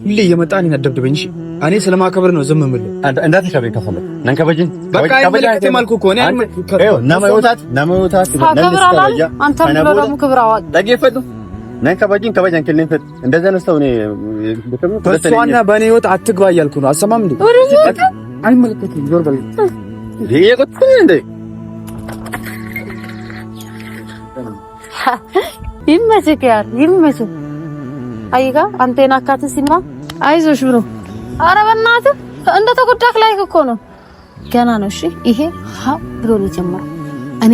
ሁሌ እየመጣን ያደብድበኝ። እኔ ስለማከብር ነው ዝም የምልህ። እንዳትከብኝ ከፈለክ ነንከበጅን በቃ አይመለከትም አልኩህ እኮ እኔ ናማዮታት አንተ ምንም ክብር አዋቂ ታገፈቱ ነንከበጅን ከበጃን ከለንፈት እንደዛ ነው ሰው እኔ በሷና በእኔ ህይወት አትግባ እያልኩ ነው። አሰማም እንዴ አይመለከትም። ዞር በል ይሄ እንዴ ይመችህ ያር ይመችህ። አይጋ አንተና ካትሲማ አይዞሽ ብሮ ኧረ በእናትህ እንደ ተጎዳክ ላይ እኮ ነው ገና ነው። እሺ ይሄ ሀ ብሎ ሊጀምር እኔ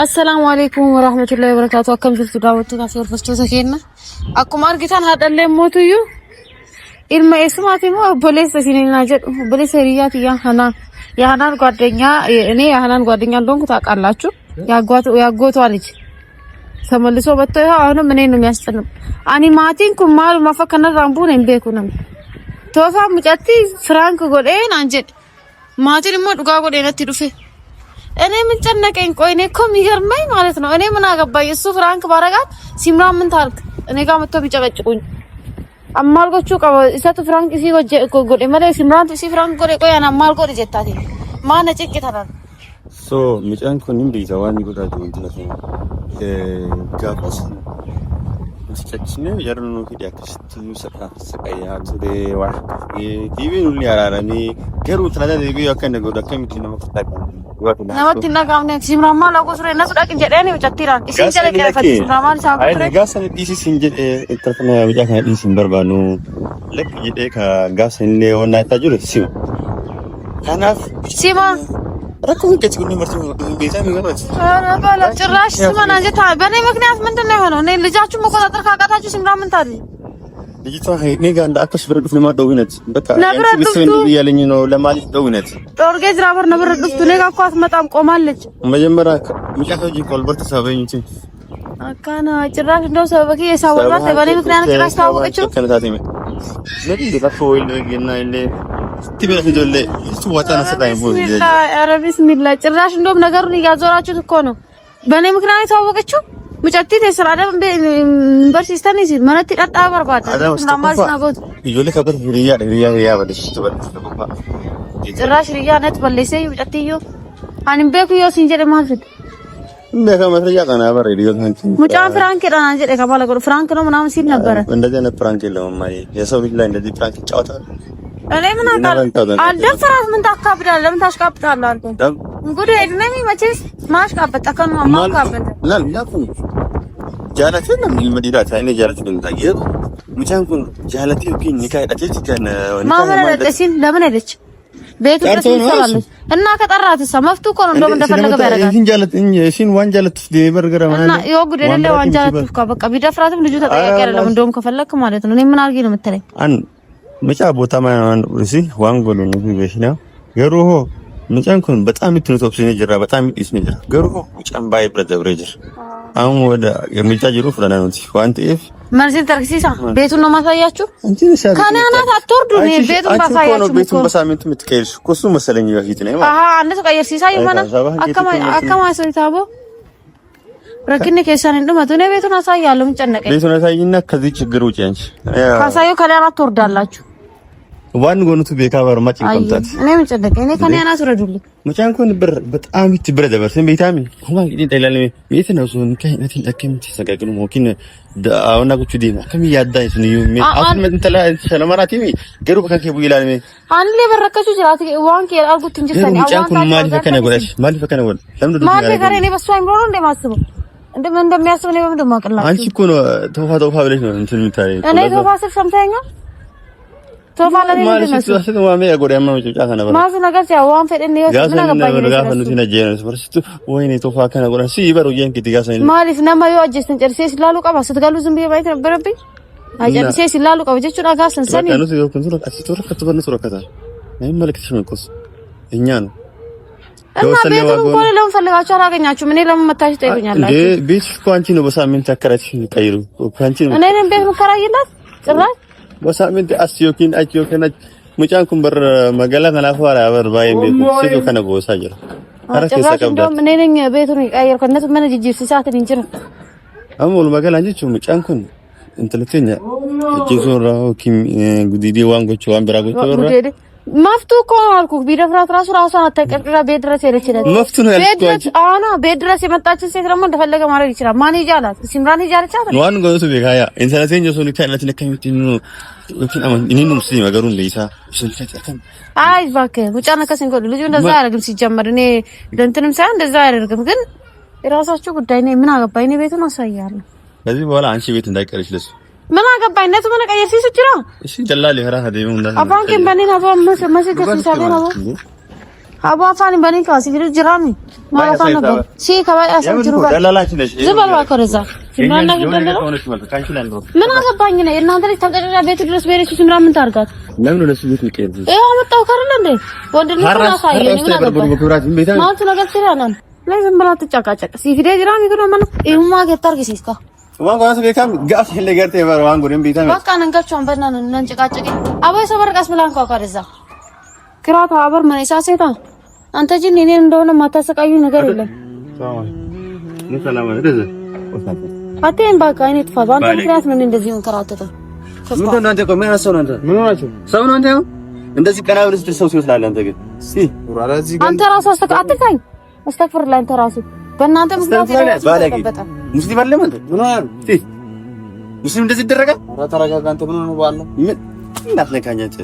አሰላሙ አለይኩም ወራህመቱላሂ ወበረካቱ አከም ዝርቱ ዳውቱ ታፈር ፈስቶ ተከና አቁማር ጊታን ሀደለ ሞቱዩ ኢልማ እስማቲሞ ፖሊስ ሲኔና ጀድ ፖሊስ ሪያት ያሃናን ጓደኛ እኔ ያሃናን ጓደኛ እንደሆንኩ ታውቃላችሁ። ያጎቷ ልጅ ተመልሶ መጥቶ አሁንም እኔን ነው የሚያስጨንቅ አኒ ማቲን ኩማል ማፈከነ ራምቡን እንበኩንም ቶፋ ሙጨቲ ፍራንክ ጎዴን አንጀድ ማቲን ሞ ዱጋ ጎዴን አትዱፈ እኔ ምን ጨነቀኝ። ቆይ እኔ እኮ የሚገርመኝ ማለት ነው እኔ ምን አገባኝ እሱ ፍራንክ ባረጋት ሲምራ ምን ታርክ እኔ ጋር መጥቶ ቢጨቀጭቁኝ አማልጎቹ ቀበ እሰቱ ፍራንክ ሲጎጀ ጎዴ ማለት ሲምራን ሲ ፍራንክ ጎዴ ቆይ አና አማልጎ ጀታቴ ማነ ጭቅ ተራል ሶ ምጫን ኮንም ቢዛዋን ይጎዳጁ እንትነሱ ጋፋስ ስጨችነ ያረኑ ኪዲያክስት ሰፋ ሰቃያ ቱዴ ዋህ ቲቪን ሁሉ ያራራኒ ገሩ ተላዳ ዲቢ ያከነ ጎዳ ከሚቲ ነው መፍታቅ ነውትና ጋውነ ሲምራማ ለቆስረ እነሱ ዳቅ እንጀዳኔ ወጫቲራን ሲንጀለ ከፈት ሲምራማ ሳብ አይ ጋሰን ዲሲ ሲንጀ ተፈነ ወጃ ከዲ ሲምበርባኑ ለክ ይዴ ከጋሰን ለውና ታጁ ሲም ካናፍ ሲማ ረከው ከጭቁኝ መርቶ ቤታ የሚገርምት አረ ባላ ጭራሽ ስማና እንጀታ በኔ ምክንያት ምንድነው የሆነው? እኔ ልጃችሁ መቆጣጠር ካቃታችሁ ሲምራ ምን ታዲያ ልጅቷ እኔ ጋር እንዳከሽ ብረዱፍ ለማደውነት በቃ ያንቺ ያለኝ ነው ለማለት ደውነት ጦርጌዝ ራበር ነበር ድፍቱ እኔ ጋር እኮ አትመጣም ቆማለች። መጀመሪያ ምጫቶጂ ኮልበርት ሳበኝ እንጂ አካና ጭራሽ እንደው ሰበኪ የሳወራት በኔ ምክንያት ጭራሽ ታወቀችው ከነታቴ ለዲ ለፋፎይል ለገና ይለ ትበለ ሄዶለ እሱ ወጣና ሰጣኝ ቦይ ኧረ ቢስሚላህ ጭራሽ እንደውም ነገሩን እያዞራችሁት እኮ ነው። በኔ ምክንያት ታወቀችው ሙጨቲ ተሰራደ ዩኒቨርሲቲ ነኝ ማለት ይጣጣ በርባታ ማማስ ናጎት ይጆለ ከበር ሪያ በደሽ ትበልጥ ጭራሽ ሪያ ነት በለሰ ሙጨቲዮ አንም በኩ ዮ ሲንጀደ ማለት እንደካ መስሪያ ቀና በር ሪዮ ታንቺ ሙጫ ፍራንክ ዳና እንጀደ ከባለ ጎር ፍራንክ ነው ምናምን ሲል ነበር። እንደዚህ አይነት ፍራንክ የለውም ማይ የሰው ልጅ ላይ እንደዚህ ፍራንክ ይጫወታል። እኔ ምን አውቃለሁ አልደፈራት ምን ታካብዳለህ? ለምን ታሽቃብጣለህ አንተ? እንግዲህ እድሜ መቼስ ማሽቃበጥ አከኑ ማማካበጥ ላልላኩ ጃላተና ምን መዲራት አይኔ ጃላት ምን ታየው ሙቻንኩን ጃላቴ ግን ንካይ አጥቼ ከነ ማመረ ደሲን ለምን ሄደች? ቤቱ ድረስ ይሰራለች እና ከጠራትሳ መፍቱ እኮ ነው እንደውም እንደፈለገ ያደርጋል። እዚን ጃላት እሺን ዋንጃላት ዲበርገራ ማለት እና ይወጉድ የሌለ ዋንጃላት እኮ በቃ ቢደፍራትም ልጁ ተጠያቂ አይደለም እንደውም ከፈለክ ማለት ነው። እኔ ምን አድርጌ ነው የምትለኝ? መጫ ቦታ ማን እሺ ዋንጎሎ ነው ቢበሽና ገሩሆ ምጫንኩን በጣም ይትነቶብስኝ ጀራ በጣም ይስኝ ጀራ ገሩሆ ምጫን ባይ ብረዘብረጅር አሁን ወደ የሚታጅሩ ፍራና ነው ዋንት ኢፍ ማርሲን ተርክሲሳ ቤቱን ነው ማሳያችሁ እንጂ ካናናት አትወርዱ ነው ቤቱን ባሳያችሁ ቤቱን በሳምንት የምትቀይርሽ ኮሱ መሰለኝ በፊት ነው አሃ አንተ ተቀየር ሲሳ ይሆናል አከማ ሰይታቦ ረክኔ ከሳን እንደማት ነው ቤቱን አሳያለሁ ምን ጨነቀኝ ቤቱን አሳይና ከዚህ ችግር ውጪ አንቺ ካሳዩ ካናናት ትወርዳላችሁ ዋን ጎኑቱ ቤካባር ማጭ ይቆምጣት እኔ ምን ጨነቀኝ እኔ ካናናት ወረዱልኝ መቻንኩን ብር በጣም ይትብረ ደበር ሰም ቤታሚ ሁማ እንግዲህ ጠይላለ ቤት ነው ሱን ከይነት ለከም ተሰጋግኑ ሞኪን አውና ጉቹ ዲና ከሚ ያዳይት ነው አሁን እንተላ ሰለማራቲሚ ገሩ በከከ ይላል አንዴ በረከቹ ጅራት ዋንክ ያልጉት እንጂ ሰኔ አዋን ማሊ ፈከነ ጎላሽ ማሊ ፈከነ ጎል ለምን ማሊ ፈከነ እኔ በሱ አይምሮ ነው እንደማስበው እንደሚያስብ ነው እንደማቀላችሁ አንቺ እኮ ነው ተውፋ ብለሽ ነው እንትን የምታይ እኔ ተውፋ ስል ሰምተኸኛል ተውፋ ለኔ ነው ማለት ነው ማሜ ያጎዳማ መጫ ከነበረ ማዝ ነገር ሲያ ዋን ፈደን ነው ምን አገባኝ ነው ጋፈኑ ሲና ጀነስ ፈርስቱ ወይኔ ተውፋ ከነበረ ሲበሩ የንክ ዲጋሳይ ማሊፍ ነማዩ አጀስትን ጨርሴ ሲላሉ ቀባ ስትጋሉ ዝም ብዬ ማየት ነበረብኝ አጀስቴ ሲላሉ ቀባ ጀቹ ዳጋ ሰንሰኒ ነው ነው ኩንቱ አስተቶረ ከተበነ ሱረከታ ናይ መልክትሽ መንቆስ እኛ ነው እና ቤቱን እንኳን ለምን ፈልጋችሁ አላገኛችሁም? እኔ ለምን መታሽ ጠይቁኛላችሁ? እንዴ ቤት እኮ አንቺ ነው በሳምንት አከራይሽ ቀይሩ አንቺ ነው እኔ ነኝ ቤት መከራይላት ጭራሽ በሳምንት አስዮኪን አጆከና ሙጫንኩን በር መገላ ተላፋራ በር ባይ ቤት ሲሉ ከነጎ ሳጀራ አረከ ሰቀብዳ እኔ ነኝ ቤቱን ቀይር ከነሱ ምን ጅጅ ሲሳት እንጂ ነው አሙል መገላ እንጂ ሙጫንኩን እንትልከኛ ጂሶራው ኪም ጉዲዲ ዋንጎች ዋንበራጎች ወራ መፍቱ እኮ አልኩህ። ቢደፍራት ራሷን አታቀርቅራ ቤት ድረስ ሄደችለት። መፍቱ ነው ያልኩት። አና ቤት ድረስ የመጣችን ሴት ደግሞ እንደፈለገ ማድረግ ይችላል። ማን ይጃላት? ሲምራን ይጃለች አይደል? ዋን ጎቱ ቤካያ ኢንተረቴንጆ ሶሊታነት ለከሚት ነው ወኪን አማን እኔ ነው ሙስሊም አገሩን ለይሳ ስለተጠቀም አይ እባክህ ውጫና ከሰንኮ ልጁ እንደዛ አያደርግም። ሲጀመር እኔ ለእንትንም ሳይሆን እንደዛ አያደርግም። ግን የራሳቸው ጉዳይ ነው። ምን አገባኝ? እኔ ቤቱን አሳያለሁ። ከዚህ በኋላ አንቺ ቤት እንዳይቀርሽ ለሱ ምን አገባኝ? ነቱ ምን ቀየር ሲስጭራ እሺ ደላል ይሄራ ሀዲሙ እንዳ አባንከን በኔና ባመሰ መስከ ሲሳቤ ነው አባፋን በኔ ካሲ ጅራሚ ማለታ ነበር ሲ ከባይ አሰምጅሩ ጋር ደላላች ነሽ ዝባል ባከረዛ ሲማና ይደለ ምን አገባኝ ነው እናንተ ልጅ ተንቀረራ ቤት ድረስ በሬሽ ሲምራ ምን ታርጋት ለምን ለሱ ቤት ይቀር አመጣው ካረለ እንዴ ወንድልኝ ተናሳየ ምን አገባኝ ማለት ነገር ሲራናን ለምን ብላ ተጫቃጨቅ ሲፊዴ ጅራሚ ግን ማን ይሁማ ገታርግ ሲስካ ዋንጓስ ቤካም ጋፍ ለገርተ ይባር ዋንጉን ቤታ በቃ ነንጋቸውን በእናን እንጨቃጨቂ አባይ ሰበር ቀስ ብላን ካካረዛ ክራታ አበር ማይሳ ሴታ አንተ ጅን እኔን እንደሆነ ማታሰቃዩ ነገር የለም። ሰላም አይደል? አቴን በቃ እኔ ተፋ ባንተ ምክንያት ምን እንደዚህ እንከራተተው ምን እንደናንተ ቆይ ምን አሰው ናንተ ምን ሆናችሁ ሰው ነው አንተ እንደዚህ ቀና ብለህ ስትሰው ሲወስላል አንተ ግን አንተ ራሱ አስተካክልኝ አስተክፍር ላይ አንተ ራሱ በእናንተ ምክንያት ባለጌ ሙስሊም አይደለም አንተ ምን ሆነ ሙስሊም እንደዚህ ይደረጋል? ኧረ ተረጋጋ አንተ ምን ሆነ ባለ ምን እንዳትነካኝ አንተ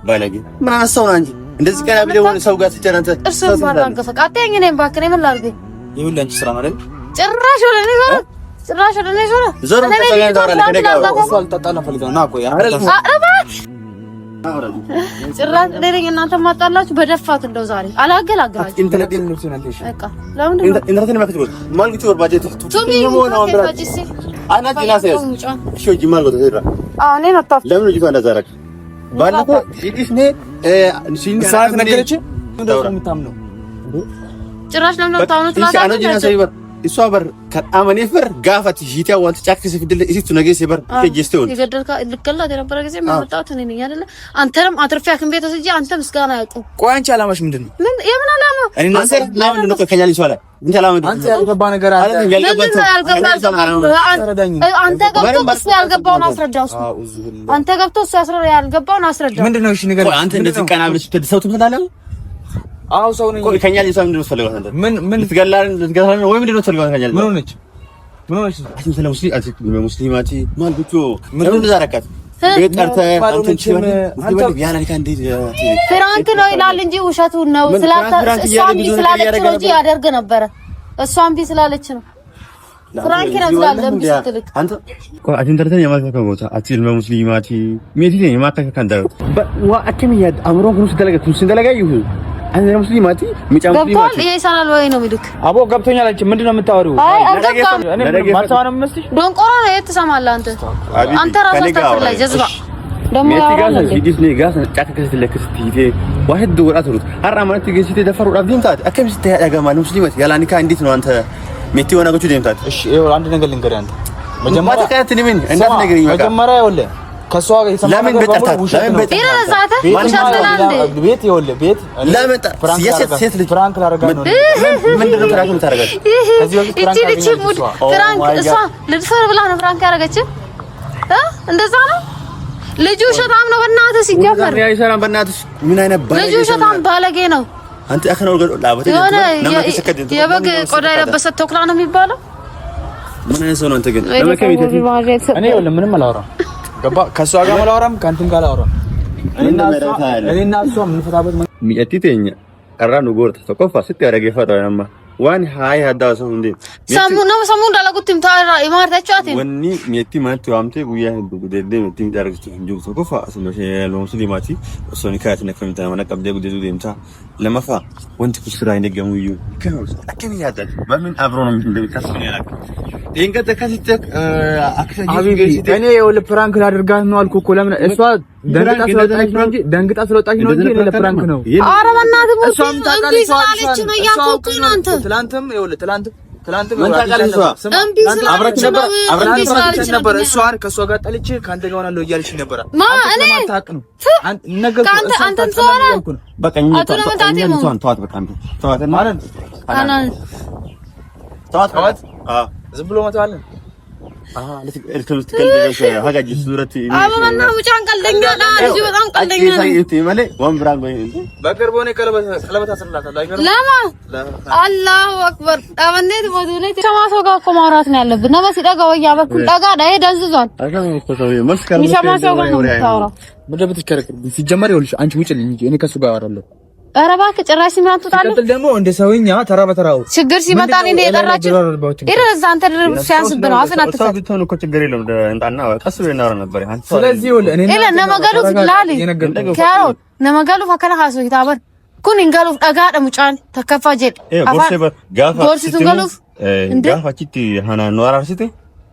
ባለጌ ምን አሰው ነው አንቺ እንደዚህ ቀና ብለህ ሆነ ሰው ጋር ትጨናንተ እርሱን ባላንከፈ አትያኝ ነኝ ባክኔ ምን ላድርግ ይሁን አንቺ ስራ ነው አይደል ጭራሽ ወደ እኔ ጋር ጭራሽ ወደ እኔ ዞረ ዞሮ ተጠጋኝ ታወራለህ ከኔ ጋር ወስዋል ተጣላ ፈልጋ ና ቆይ ጭራሽ ለኔ እናንተ ማጣላችሁ በደፋት እንደው ዛሬ አላገላግራችሁ ኢንተርኔት ነው ሲናንተሽ በቃ ለምን ኢንተርኔት ማክትቦት ማልግቲ ወር ባጀት ቱቢ ነው ነው አንድራ አና ጂናሰስ እሺ ጂማል ወደ ዘራ እኔ ነጣፍ ለምን ልጅቷ እንደዛረክ ባለፈው ኢዲስ ነ ሲንሳት ነገረች እንደው የምታምነው ጭራሽ ለምን ነው ታውኑ ትላታለህ እሷ በር ከአመኔ ፍር ጋፋት ጂቲያ ዋንት ጫክስ ፍድል እሲቱ ነገ ሲበር ከጀስተውን ይገደልካ ልከላት የነበረ ጊዜ ማመጣት እኔ ነኝ አይደለ አንተም አትርፊያክን ቤት ወስጄ አንተም ምስጋና ያውቁ ቆይ አንቺ አላማሽ ምንድነው ምን የምን አላማ አንተ ለምን ነው ከኛል ይሷላ እንት አላማ አንተ ያልገባ ነገር አለ አንተ ገብቶ እሱ ያልገባውን አስረዳው አንተ ገብቶ እሱ ያልገባውን አስረዳው ምንድነው እሺ ነገር አንተ እንደዚህ ቀና ብለሽ ስትደሰው ትመስላለህ አው ሰው ነኝ ቆይ ከኛል ይሷ ምንድነው ፈልገው አንተ ምን ልትገላል ወይ ምንድነው ፈልገው ከኛል ምን ሆነች አንተ ስለ ሙስሊማቲ ማልኩቱ ምን እንደዛረካት ቤተርተ አንተ ቺም ያላ ሊካ እንዴት ፍራንክ ነው ይላል እንጂ ውሸቱን ነው እሷም ስላለች ነው እንጂ ያደርግ ነበር እሷም ስላለች ነው ፍራንክ ነው ስላለም ቢስትልክ አንተ ቆይ አትንተርተን የማከካ ቦታ አትል ሙስሊማቲ ሜቲ የማከካ ካንዳ ወአከም ያድ አምሮ ግሩስ ደለገ ኩስ ደለጋ ይሁን አንተ ሙስሊማቲ ሚጫም ሙስሊማቲ ይሰራል ወይ ነው ሚልክ አቦ ገብቶኛል አንቺ ምንድነው የምታወሪው አይ አልገባም እኔ ማርሳዋን መስልሽ ዶንቆሮ ነው የተሰማለ አንተ ራስህ ተፈር ላይ ጀዝባ ደሞ ያወራል ዲስ ነጋስ ጫከከስ ለክስቲቴ ዋህድ ወራት ሩት አራማት ገሲቴ ደፈሩ ራብዲንታት አከም ሲተ ያጋማ ሙስሊማት ያላኒካ እንዴት ነው አንተ ሜቲ ወናጎቹ ደምታት እሺ ይኸው አንድ ነገር ልንገርህ አንተ መጀመሪያ ማተካት ምን እንዳት ነገር ይመጣ መጀመሪያ ይኸውልህ ከሷ ጋር የሰማው ለምን በጠርታት ለምን በጠርታት ቤት ይኸውልህ ቤት ለምን ሴት ልጅ ፍራንክ ላደርጋ ነው ምንድነው ፍራንክ የምታደርጋት ከዚህ በፊት ፍራንክ እቺ ሙድ ፍራንክ እሷ ልትሰር ብላ ነው ፍራንክ ያደረገች እንደዛ ነው ልጁ ሸታም ነው በእናትህ ሲጀመር ያ ይሰራም በእናትህ ምን አይነት ባለጌ ልጁ ሸታም ባለጌ ነው አንተ አከናው ላበተ የበግ ቆዳ የለበሰ ተኩላ ነው የሚባለው ምን አይነት ሰው ነው አንተ ግን ለመከሚት እኔ ይኸውልህ ምንም አላወራም ገባ ከሷ ጋር አላወራም ካንተም ጋር አላወራም እኔና እሷ ምን ፈታበት ሚያቲተኛ ቀራኑ ጎርታ ተቆፋ ስትያረገ ፈታውያማ ዋን ሃይ ሀዳሰው እንዴ ሰሙ እንዳላቁትም ታራ ይማርታቻት ወኒ ሚያቲ ማንቱ አምቴ ጉያ ጉደደ ሚያቲ ዳርግቱ እንጁ ተቆፋ ስለሽ ሙስሊማቲ ሶኒ ካት ነከምታ ማነቀብ ደጉ ደዱ ደምታ ለማፋ ወንት ኩስራ እንደገሙ እዩ ከውስ አከም ያዳል በምን አብሮ ነው እንደሚታስብ ያላክ እንከተ ከሲተክ አክሰጂ እኔ የወለ ፕራንክ ላደርጋት ነው አልኩ እኮ ለምን እሷ ደንግጣ ስለወጣች ነው እንጂ ለፕራንክ ነው ኧረ በእናትህ እሷም ታውቃለች ስላለች ነው ያልኩት ነው አንተ ትላንትም ይኸውልህ ትላንትም ምን ታውቃለች ስላለች ነበር እሷን ከሷ ጋር ጠልቼ ካንተ ጋር ሆናለሁ እያልሽ ነበር እኔ ማታውቅ ነው አንተን ሰዋራ በቃኝ ተዋት በቃ ተዋት ማለት አና ተዋት ዝም ብሎ መተዋለን ሀጋጅ ሱረት አበባና ሙጫን ቀልደኛ ልጅ በጣም ቀልደኛ በቅርቡ ነው ቀለበት አስርላታለሁ። ለማ አላሁ አክበር አበኔት ወዱኔት ከማሰው ጋር እኮ ማውራት ነው ያለብን። ነው ሲጠጋ ወያ በኩል ጠጋ ዳይ ደንዝዟል። ይሰማሰው ጋር ነው የምታወራው። ምንድነው ብትከረክር ሲጀመር ይኸውልሽ አንቺ ውጭልኝ እንጂ እኔ ከሱ ጋር አወራለሁ። ኧረ እባክህ ጭራሽ ሲማቱ ታለ ሲቀጥል ደግሞ እንደ ሰውኛ ተራ በተራው ችግር ሲመጣ እኔ የጠራችሁ ይረዛ አንተ ድርብ ሲያንስብ ነው አፍን አትፈታ። ሰው ቢሆን እኮ ችግር የለም እንጣና ቀስ ብለን እናወራ ነበር። ስለዚህ ይኸውልህ እኔ ነመገሉ ፍላሊ ካሮ ነመገሉ ፈከለ ሀሱ ይታበር ኩን እንገሉ ዳጋደ ሙጫን ተከፋ ጀድ ጎርሲ ትንገሉ ጋፋቺቲ ሃና ኖራርሲቲ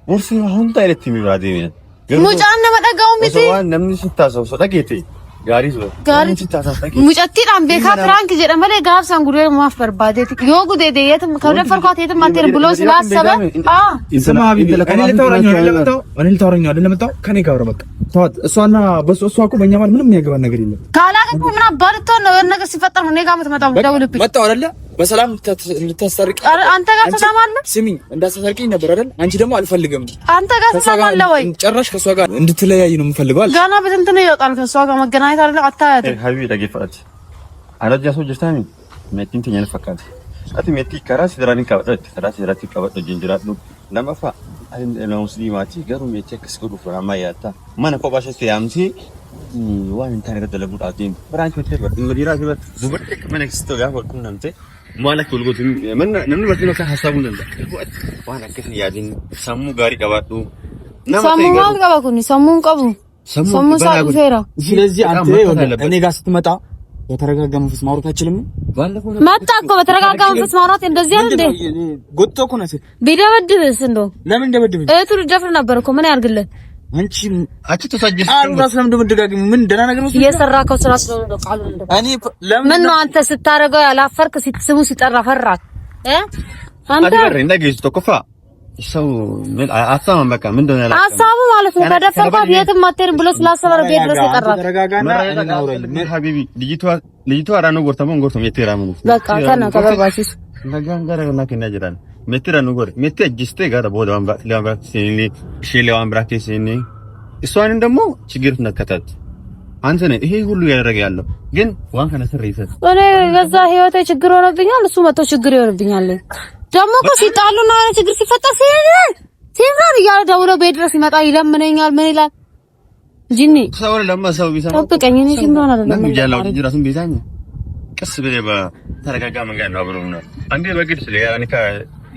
ጎርሲ አሁን ታይለት የሚባደ ሙጫን ነመደጋው ሚቲ ነምን ሲታሰው ሰደቂቲ ጋሪስ ሙጨቲidhaan beekaa firaanki jedha malee gaafsan guree maaf barbaadeeti yoo gudeede yeetum kada farqaat yeetum mater ብሎ ስላሰበ ይስማ ሀቢቢ እኔ ልታወራኝ አይደለም መጣው ከኔ ጋር በቃ ተዋት። እሷና በሱ እሷ እኮ በእኛ ማለት ምንም የሚያገባን ነገር የለም። ካላቀቁ ምን አባልቶ ነው ነገር ሲፈጠር እኔ ጋር የምትመጣው ደውልብኝ መጣው አይደለ በሰላም ልታስታርቂ አንተ ጋር ሰላም አለ። ስሚኝ እንዳታስታርቂኝ ነበር አይደል? አንቺ ደግሞ አልፈልግም። አንተ ጋር ሰላም አለ ወይ? ጭራሽ ከሷ ጋር እንድትለያይ ነው የምፈልገው አለ። ገና በትንትን ይወጣል ከሷ ጋር መገናኘት አይደለ አታያት ሀቢቢ ደገፋት አላጃ ሰው ጅርታኒ መቲን ተኛል ፈካት አቲ መቲ ከራስ ድራኒ ካወጣት ከራስ ድራቲ ካወጣ ጅንጅራት ነው ለማፋ ነው ሙስሊማቲ ገሩ መቲ ከስኩዱ ፍራማ ያታ ማን ቆባሸስ ያምቲ ዋን ታረገ ደለቡጣቲ ፍራንክ ወተር መዲራ ሲበት ዙበት ከመነክስቶ ጋር ወልኩን አንተ ማለክ ወልጎት ምን ነን በትነካ ሐሳቡን እንደ ዋና ከፍ ያዲን ሰሙ ጋሪ ቀባጡ ሰሙ ማን ቀባኩኒ ሰሙን ቀቡ ሰሙ ሳቁፌራ ስለዚህ አንተ ይወደለ እኔ ጋር ስትመጣ በተረጋጋ መንፈስ ማውራት አችልም። ባለፈው መጣ እኮ በተረጋጋ መንፈስ ማውራት እንደዚህ አይደል እንዴ? ጎትቶ እኮ ነው ቢደበድብስ እንደው ለምን እንደበድብኝ እቱ ልደፍር ነበር እኮ ምን ያርግልህ? አንቺ ተሳጀሽ ራስ ለምን እንደምትደጋግሚ ምን ደህና ነገር ነው እየሰራከው ስራ ስለሆነ ቃሉ እንደው እኔ ለምን ምን ነው አንተ ስታረገው ያላፈርክ ሲስሙ ሲጠራ ፈራክ አንተ አዲበር እንደገይስ ተቆፋ ሰው ምን አሳማም በቃ ምን እንደሆነ ያላቀ ሐሳቡ ማለት ነው ከደፈርኳት የትም አትሄድም ብሎ ስላሰበረ ቤት ድረስ የጠራክ ምን ሀቢቢ ልጅቷ አራኖ ጎርተሞን ጎርተም የቴራሙ በቃ ከና ከበባሲስ ነገንገረና ከነጀራን ሜትራኑ ጎር ሜት እጅስቴ ጋር ቦዳም ለአምራት ሲኒ ሺሌዋን ብራኬ ሲኒ እሷን ደግሞ ችግር ነከታት አንተ ነህ ይሄ ሁሉ ያደረገ ያለው ግን ዋን ከነሰር ይሰጥ እኔ ገዛ ህይወቴ ችግር ሆነብኛል እሱ መጥቶ ችግር ይሆንብኛል ደግሞ እኮ ሲጣሉና ችግር ሲፈጠር ሲምራን እያለ ደውሎ ቤት ድረስ ይመጣ ይለምነኛል ምን ይላል ጂኒ ሰው ለማሰው ቢሰማ ጠብቀኝ እኔ ሲምራን አይደለም ምን ይላል እንጂ ራሱን ቤዛኝ ቀስ ብለህ በተረጋጋ መንገድ ነው አብረው ነው አንዴ በግድ ስለ ያኒካ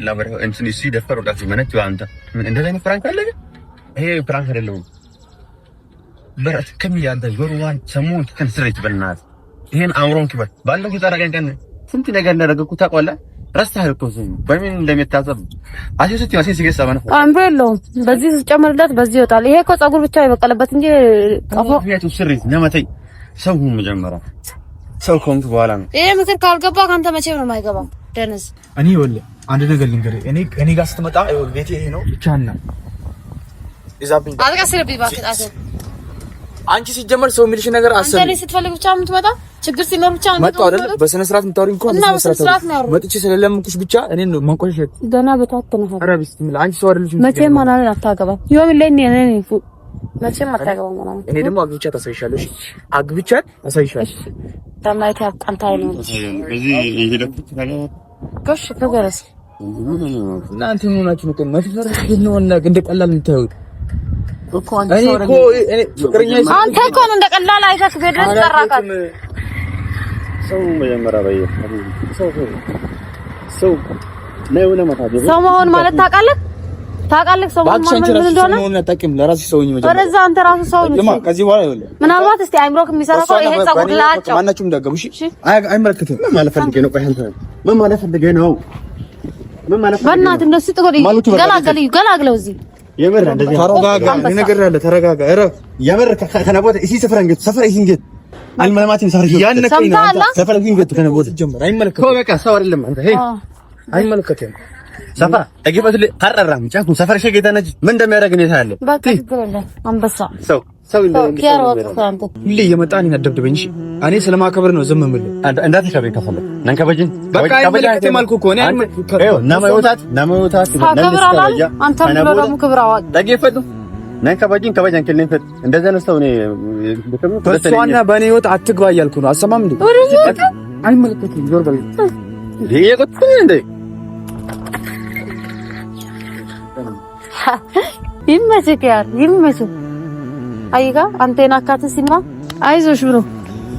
ለበር እንትን ሲደፈር ወጣት ማነች አንተ ምን እንደዛ ነው ፍራንክ አለ ይሄ ፍራንክ አይደለም በረት ከሚያንተ ጆሮዋን ሰሞን ከንስረት በእናት ይሄን አውሮን ክበት ባለው ይጣራቀን ቀን ስንት ነገር እንዳደረግኩ ታውቃለህ ረስተሃል እኮ በምን እንደምታሰብ አሽሽት ያሴ ሲገሳ ማለት ነው አምብሬሎ በዚህ ሲጨመርለት በዚህ ይወጣል ይሄ እኮ ጸጉር ብቻ ይበቀለበት እንጂ ቀፎ ያቱ ስሪት ነመተይ ሰው መጀመሪያ ሰው ኮንክ በኋላ ነው ይሄ ምክር ካልገባ ካንተ መቼም ነው የማይገባ ደነስ እኔ ወለ አንድ ነገር ልንገርህ እኔ ጋር ስትመጣ ቤቴ ይሄ ነው ብቻና ይዛብኝ አልቀስልብኝ ባክጣት አንቺ ሲጀመር ሰው የሚልሽ ነገር አሰብ አንተ ስትፈልግ ብቻ የምትመጣ ችግር ሲኖር ብቻ ነው መጣው አይደል በስነ ስርዓት የምታወሪኝ እኮ እና በስነ ስርዓት ነው መጥቼ ስለለምኩሽ ብቻ እኔን ነው ማንቆሽሽ ገና በታተነህ ኧረ ቢስሚላህ አንቺ ሰው አይደልሽ መቼም ማናለን አታገባም ይወም ለኔ ነኝ መቼም አታገባም ማናለን እኔ ደግሞ አግብቻት አሳይሻለሁ እሺ አግብቻት አሳይሻለሁ ታማይታ አንታይ ነው እዚህ ይሄደኩት ነገር ጎሽ ተገረስ እናንተ ምን ሆናችሁ ነው መፍፈር ነው እንደ ቀላል የምታዩት እኮ አንተ እኮ ነው እንደ ቀላል አይተክ በድረስ ተራካት ሰው መጀመሪያ ባየ ሰው ነው ለማታደ ሰው መሆን ማለት ታውቃለህ ሰው መሆን ማለት ምን እንደሆነ ሰው ነው ታውቂም ለራስሽ ሰውኝ መጀመሪያ ወደዛ አንተ ራሱ ሰው ነው ከዚህ በኋላ ይኸውልህ ምናልባት እስቲ አይምሮክ የሚሰራ ሰው ይሄ ጸጉር ላጭ ማናችሁም ደገሙ እሺ አይመለከትም ምን ማለት ፈልገህ ነው ቆይ አንተ ምን ማለት ፈልገህ ነው ምን ማለት በእናትህ እንደሱ ጥቆይ ገላግለው እዚህ የምር እንደዚህ ተረጋጋ ነገር ያለ ተረጋጋ እረፍ የምር ከነቦት እሺ ሰፈራንገት ሰፈር ይንገት አልመለማትም ሰፈር ያነቀኝ ሰፈር ይንገት ከነቦት ጀምር አይመለከትም በቃ ሰው አይደለም አንተ ሄይ አይመለከትም ሰፈር እግበት ቀረራም ጫኩ ሰፈር ሸጌታ ነች ምን እንደሚያደርግ ነው ታያለህ በቃ ይገባል አንበሳ ሰው ሰው ሁሌ እየመጣን ይነደብደበኝ። እሺ እኔ ስለማከብር ነው ዝም የምልህ። እንዳትከብረኝ ከፈለክ ነንከበጅን በቃ አይመለከትም አልኩህ እኮ እኔ ናማዮታት አንተ ብሎ ደግሞ ክብር አዋቂ ታገፈዱ ነንከበጅን ከበጃን ከነን ፈት እንደዛ ነው ሰው እኔ ተስፋና በእኔ ህይወት አትግባ እያልኩህ ነው። አሰማም እንዴ አይመለከትም። ዞር በል ይሄ እንዴ ይመችህ ያር ይመችህ። አይጋ አንተና አካት ሲማ አይዞሽ ብሎ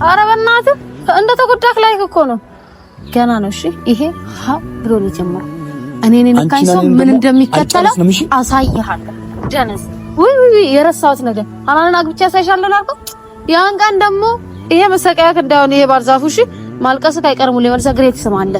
ኧረ በእናትህ እንደተጎዳክ ላይ እኮ ነው ገና ነው። እሺ ይሄ ብሎ ነው ጀመረው። እኔን ነካኝ ሰው ምን እንደሚከተለው አሳይሃለሁ። ጀነስ ወይ የረሳሁት ነገር አናና አግብቻ ሳይሻለሁ አልኩ። ያን ቀን ደግሞ ይሄ መሰቃያ እንዳውን ይሄ ባርዛፉ እሺ ማልቀስ አይቀርም። ለመልሰ ግሬት ስማለ